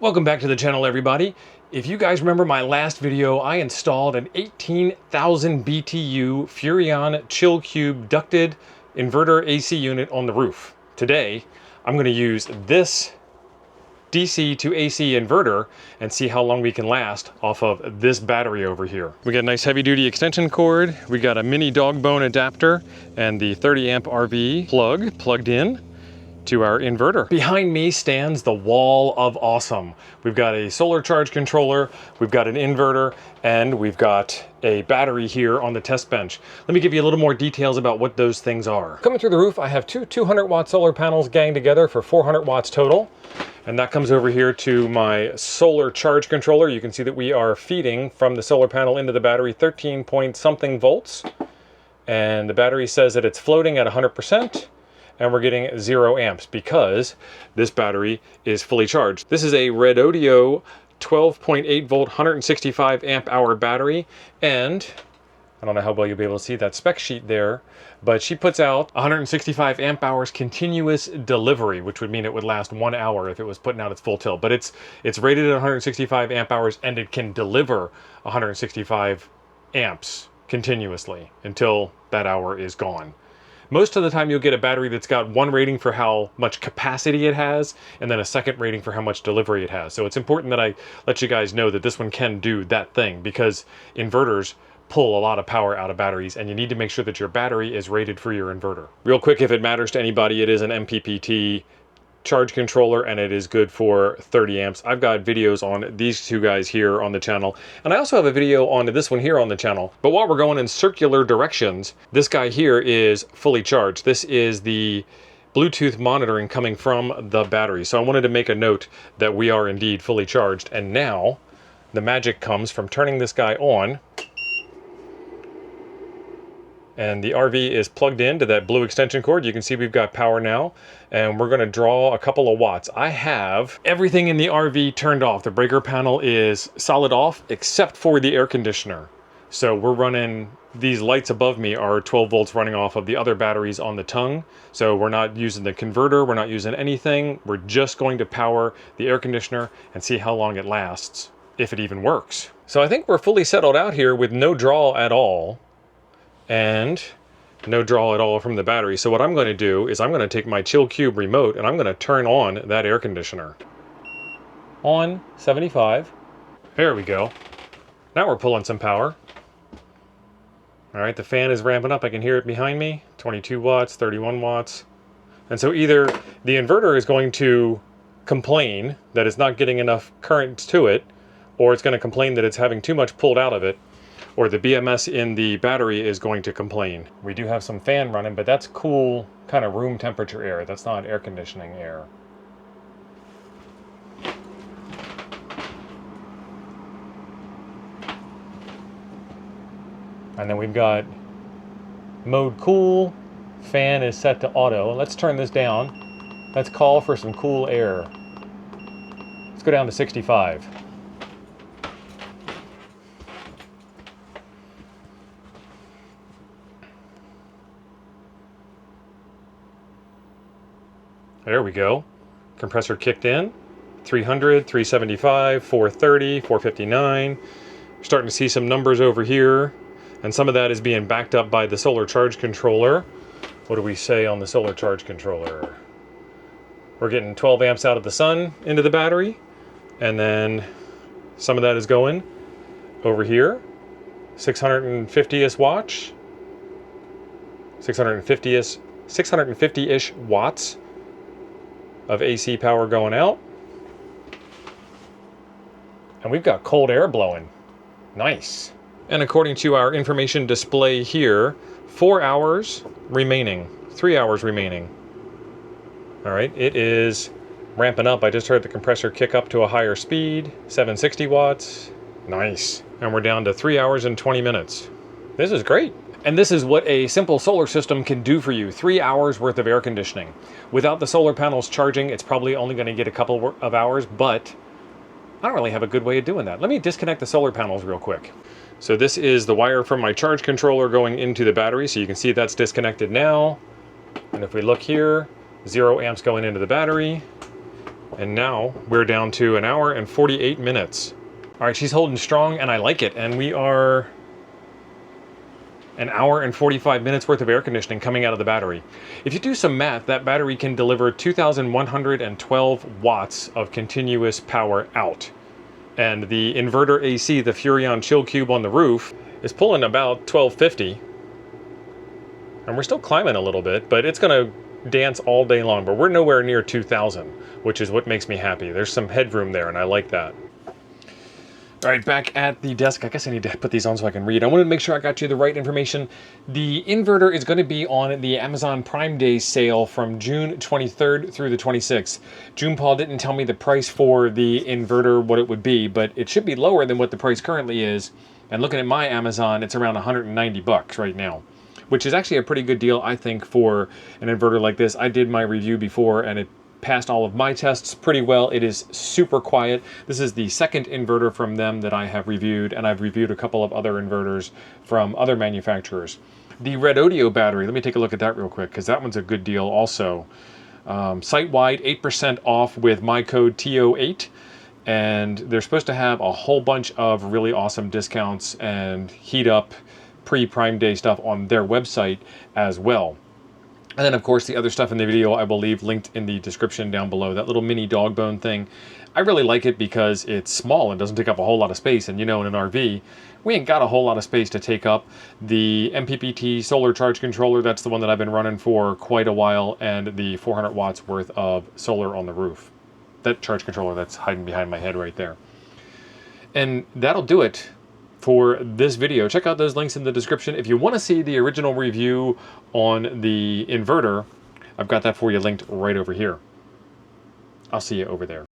Welcome back to the channel, everybody. If you guys remember my last video, I installed an 18,000 BTU Furrion Chill Cube ducted inverter AC unit on the roof. Today, I'm going to use this DC to AC inverter and see how long we can last off of this battery over here. We got a nice heavy duty extension cord. We got a mini dog bone adapter and the 30 amp RV plug plugged in to our inverter. Behind me stands the wall of awesome. We've got a solar charge controller, we've got an inverter, and we've got a battery here on the test bench. Let me give you a little more details about what those things are. Coming through the roof, I have two 200-watt solar panels ganged together for 400 watts total. And that comes over here to my solar charge controller. You can see that we are feeding from the solar panel into the battery 13 point something volts. And the battery says that it's floating at 100%. And we're getting 0 amps because this battery is fully charged. This is a Redodo 12.8 volt 165 amp hour battery, and I don't know how well you'll be able to see that spec sheet there, but she puts out 165 amp hours continuous delivery, which would mean it would last 1 hour if it was putting out its full tilt. But it's rated at 165 amp hours and it can deliver 165 amps continuously until that hour is gone. Most of the time you'll get a battery that's got one rating for how much capacity it has and then a second rating for how much delivery it has. So it's important that I let you guys know that this one can do that thing because inverters pull a lot of power out of batteries and you need to make sure that your battery is rated for your inverter. Real quick, if it matters to anybody, it is an MPPT charge controller and it is good for 30 amps. I've got videos on these two guys here on the channel, and I also have a video on this one here on the channel. But while we're going in circular directions, this guy here is fully charged. This is the Bluetooth monitoring coming from the battery. So I wanted to make a note that we are indeed fully charged. And now the magic comes from turning this guy on. And the RV is plugged into that blue extension cord. You can see we've got power now, and we're gonna draw a couple of watts. I have everything in the RV turned off. The breaker panel is solid off, except for the air conditioner. So we're running, these lights above me are 12 volts running off of the other batteries on the tongue. So we're not using the converter, we're not using anything. We're just going to power the air conditioner and see how long it lasts, if it even works. So I think we're fully settled out here with no draw at all. And no draw at all from the battery. So what I'm going to do is I'm going to take my Chill Cube remote and I'm going to turn on that air conditioner. On 75. There we go. Now we're pulling some power. All right, the fan is ramping up. I can hear it behind me. 22 watts, 31 watts. And so either the inverter is going to complain that it's not getting enough current to it, or it's going to complain that it's having too much pulled out of it, or the BMS in the battery is going to complain. We do have some fan running, but that's cool kind of room temperature air. That's not air conditioning air. And then we've got mode cool, fan is set to auto. Let's turn this down. Let's call for some cool air. Let's go down to 65. There we go. Compressor kicked in. 300, 375, 430, 459. Starting to see some numbers over here. And some of that is being backed up by the solar charge controller. What do we say on the solar charge controller? We're getting 12 amps out of the sun into the battery. And then some of that is going over here. 650-ish watts. 650-ish watts of AC power going out. And we've got cold air blowing. Nice. And according to our information display here, 4 hours remaining, 3 hours remaining. All right, it is ramping up. I just heard the compressor kick up to a higher speed, 760 watts. Nice. And we're down to 3 hours and 20 minutes. This is great. And this is what a simple solar system can do for you. 3 hours worth of air conditioning. Without the solar panels charging, it's probably only going to get a couple of hours, but I don't really have a good way of doing that. Let me disconnect the solar panels real quick. So this is the wire from my charge controller going into the battery. So you can see that's disconnected now. And if we look here, 0 amps going into the battery. And now we're down to 1 hour and 48 minutes. All right, she's holding strong and I like it. And we are 1 hour and 45 minutes worth of air conditioning coming out of the battery. If you do some math, that battery can deliver 2,112 watts of continuous power out. And the inverter AC, the Furrion Chill Cube on the roof, is pulling about 1250. And we're still climbing a little bit, but it's gonna dance all day long, but we're nowhere near 2,000, which is what makes me happy. There's some headroom there and I like that. All right, back at the desk. I guess I need to put these on so I can read. I wanted to make sure I got you the right information. The inverter is going to be on the Amazon Prime Day sale from June 23rd through the 26th. Junbpaw didn't tell me the price for the inverter, what it would be, but it should be lower than what the price currently is. And looking at my Amazon, it's around 190 bucks right now, which is actually a pretty good deal, I think, for an inverter like this. I did my review before and it passed all of my tests pretty well. It is super quiet. This is the second inverter from them that I have reviewed, and I've reviewed a couple of other inverters from other manufacturers. The Redodo Battery, let me take a look at that real quick, because that one's a good deal also. Site-wide, 8% off with my code TO8, and they're supposed to have a whole bunch of really awesome discounts and heat up pre-Prime Day stuff on their website as well. And then, of course, the other stuff in the video I will leave linked in the description down below. That little mini dog bone thing, I really like it because it's small and doesn't take up a whole lot of space. And you know, in an RV, we ain't got a whole lot of space to take up. The MPPT solar charge controller, that's the one that I've been running for quite a while, and the 400 watts worth of solar on the roof. That charge controller that's hiding behind my head right there. And that'll do it for this video. Check out those links in the description. If you want to see the original review on the inverter, I've got that for you linked right over here. I'll see you over there.